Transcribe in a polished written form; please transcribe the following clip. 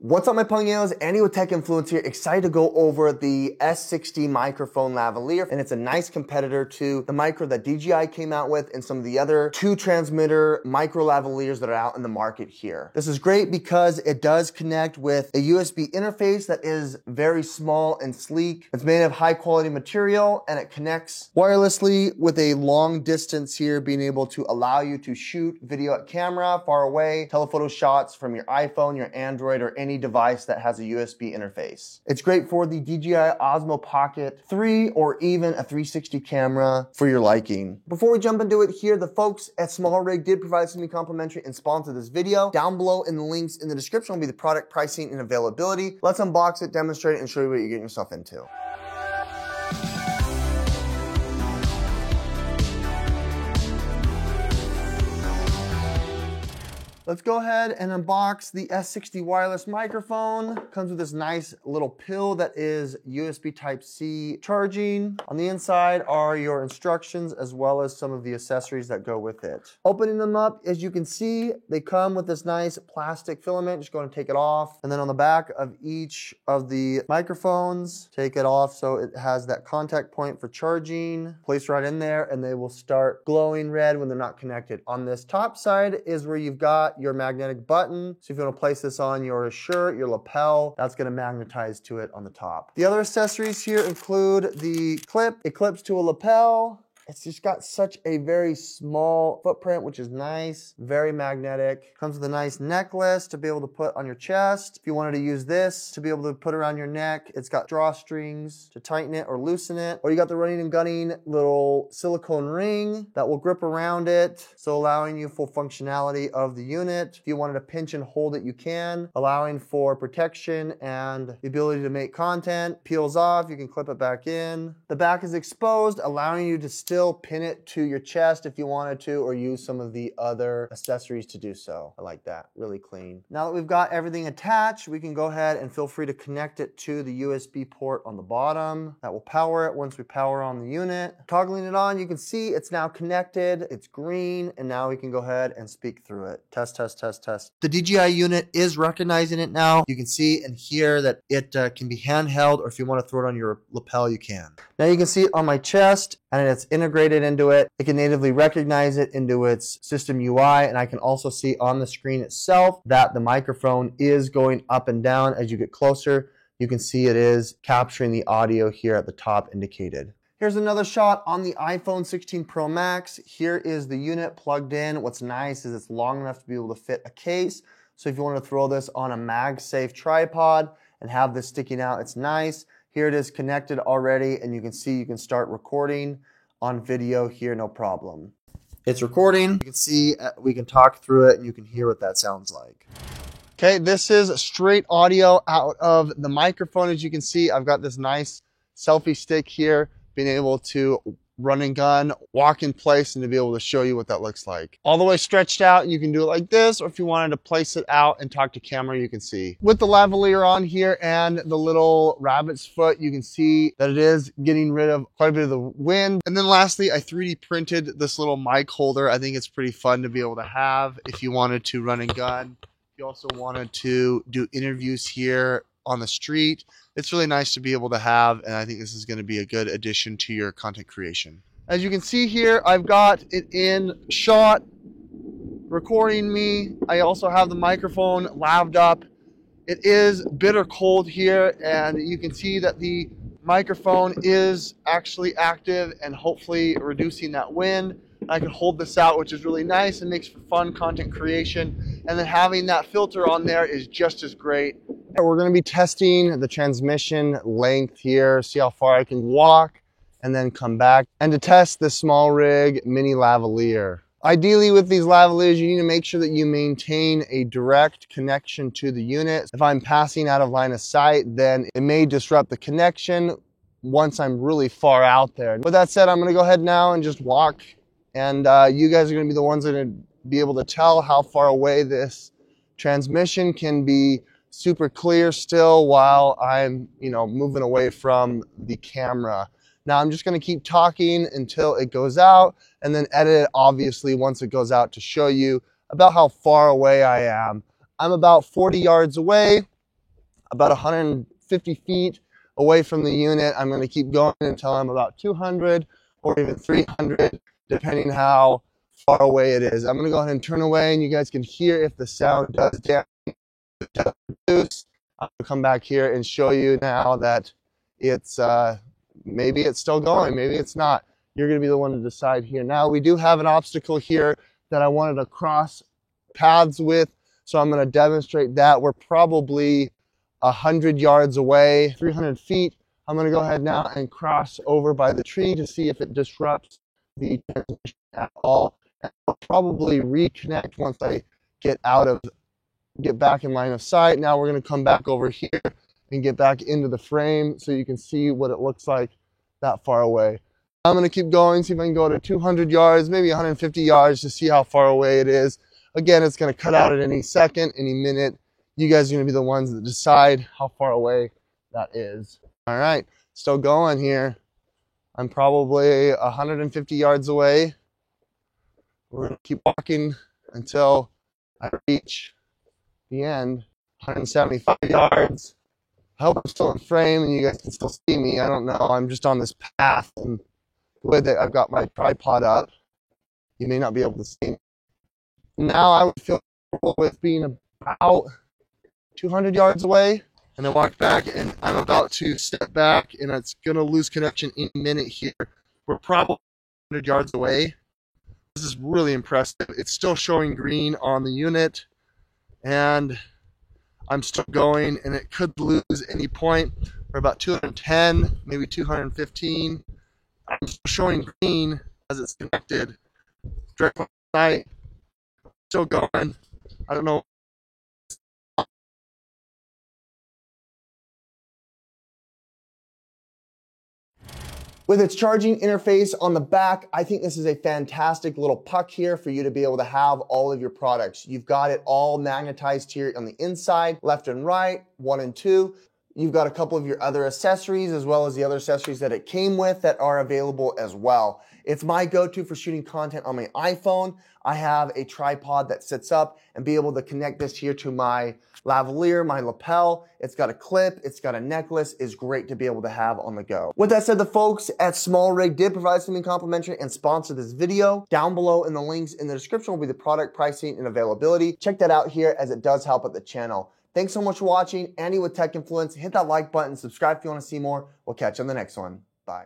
What's up, my Pugnos? Andy with Tech Influence here, excited to go over the S60 microphone lavalier, and it's a nice competitor to the micro that DJI came out with and some of the other 2-transmitter micro lavaliers that are out in the market here. This is great because it does connect with a USB interface that is very small and sleek. It's made of high quality material and it connects wirelessly with a long distance here, being able to allow you to shoot video at camera far away, telephoto shots from your iPhone, your Android, or any device that has a USB interface. It's great for the DJI Osmo Pocket 3 or even a 360 camera for your liking. Before we jump into it here, the folks at SmallRig did provide something complimentary and sponsor this video. Down below in the links in the description will be the product pricing and availability. Let's unbox it, demonstrate it, and show you what you're getting yourself into. Let's go ahead and unbox the S60 wireless microphone. Comes with this nice little pill that is USB Type-C charging. On the inside are your instructions as well as some of the accessories that go with it. Opening them up, as you can see, they come with this nice plastic filament. Just going to take it off. And then on the back of each of the microphones, take it off so it has that contact point for charging. Place right in there and they will start glowing red when they're not connected. On this top side is where you've got your magnetic button. So if you want to place this on your shirt, your lapel, that's going to magnetize to it on the top. The other accessories here include the clip. It clips to a lapel. It's just got such a very small footprint, which is nice, very magnetic. Comes with a nice necklace to be able to put on your chest. If you wanted to use this to be able to put around your neck, it's got drawstrings to tighten it or loosen it. Or you got the running and gunning little silicone ring that will grip around it, so allowing you full functionality of the unit. If you wanted to pinch and hold it, you can, allowing for protection and the ability to make content. Peels off, you can clip it back in. The back is exposed, allowing you to still pin it to your chest if you wanted to, or use some of the other accessories to do so. I like that, really clean. Now that we've got everything attached, we can go ahead and feel free to connect it to the USB port on the bottom. That will power it once we power on the unit. Toggling it on, you can see it's now connected, it's green, and now we can go ahead and speak through it. Test, test, test, test. The DJI unit is recognizing it now. You can see and hear that it can be handheld, or if you want to throw it on your lapel, you can. Now you can see it on my chest, and it's integrated into it. It can natively recognize it into its system UI, and I can also see on the screen itself that the microphone is going up and down. As you get closer, you can see it is capturing the audio here at the top indicated. Here's another shot on the iPhone 16 Pro Max. Here is the unit plugged in. What's nice is it's long enough to be able to fit a case. So if you want to throw this on a MagSafe tripod and have this sticking out, it's nice. Here it is connected already, and you can see you can start recording on video here, no problem. It's recording. You can see we can talk through it and you can hear what that sounds like. Okay, this is straight audio out of the microphone. As you can see, I've got this nice selfie stick here, being able to run and gun, walk in place, and to be able to show you what that looks like. All the way stretched out, you can do it like this, or if you wanted to place it out and talk to camera, you can see. With the lavalier on here and the little rabbit's foot, you can see that it is getting rid of quite a bit of the wind. And then lastly, I 3D printed this little mic holder. I think it's pretty fun to be able to have if you wanted to run and gun. If you also wanted to do interviews here on the street, it's really nice to be able to have, and I think this is going to be a good addition to your content creation. As you can see here, I've got it in shot, recording me. I also have the microphone laved up. It is bitter cold here, and you can see that the microphone is actually active and hopefully reducing that wind. I can hold this out, which is really nice and makes for fun content creation. And then having that filter on there is just as great. We're going to be testing the transmission length here, see how far I can walk and then come back, and to test the SmallRig mini lavalier. Ideally with these lavaliers, you need to make sure that you maintain a direct connection to the unit. If I'm passing out of line of sight, then it may disrupt the connection once I'm really far out there. With that said, I'm going to go ahead now and just walk, and you guys are going to be the ones that are going to be able to tell how far away this transmission can be super clear still while I'm, moving away from the camera. Now I'm just going to keep talking until it goes out, and then edit it obviously once it goes out to show you about how far away I am. I'm about 40 yards away. about 150 feet away from the unit. I'm going to keep going until I'm about 200 or even 300, depending how far away it is. I'm going to go ahead and turn away, and you guys can hear if the sound does reduce. I'll come back here and show you now that it's maybe it's still going, maybe it's not. You're going to be the one to decide here. Now, we do have an obstacle here that I wanted to cross paths with, so I'm going to demonstrate that. We're probably 100 yards away, 300 feet. I'm going to go ahead now and cross over by the tree to see if it disrupts the transmission at all. And I'll probably reconnect once I get back in line of sight. Now we're going to come back over here and get back into the frame so you can see what it looks like that far away. I'm going to keep going, see if I can go to 200 yards, maybe 150 yards to see how far away it is. Again, it's going to cut out at any second, any minute. You guys are going to be the ones that decide how far away that is. All right, still going here. I'm probably 150 yards away. We're going to keep walking until I reach the end, 175 yards. I hope I'm still in frame and you guys can still see me. I don't know. I'm just on this path, and the way that I've got my tripod up, you may not be able to see me. Now I would feel comfortable with being about 200 yards away, and I walk back, and I'm about to step back, and it's going to lose connection in a minute here. We're probably 100 yards away. This is really impressive. It's still showing green on the unit, and I'm still going, and it could lose any point. We're about 210, maybe 215. I'm still showing green as it's connected. Direct sight, still going. I don't know. With its charging interface on the back, I think this is a fantastic little puck here for you to be able to have all of your products. You've got it all magnetized here on the inside, left and right, 1 and 2. You've got a couple of your other accessories as well as the other accessories that it came with that are available as well. It's my go-to for shooting content on my iPhone. I have a tripod that sits up and be able to connect this here to my lavalier, my lapel. It's got a clip, it's got a necklace. It's great to be able to have on the go. With that said, the folks at SmallRig did provide something complimentary and sponsor this video. Down below in the links in the description will be the product pricing and availability. Check that out here as it does help out the channel. Thanks so much for watching. Andy with Tech Influence. Hit that like button, subscribe if you want to see more. We'll catch you on the next one. Bye.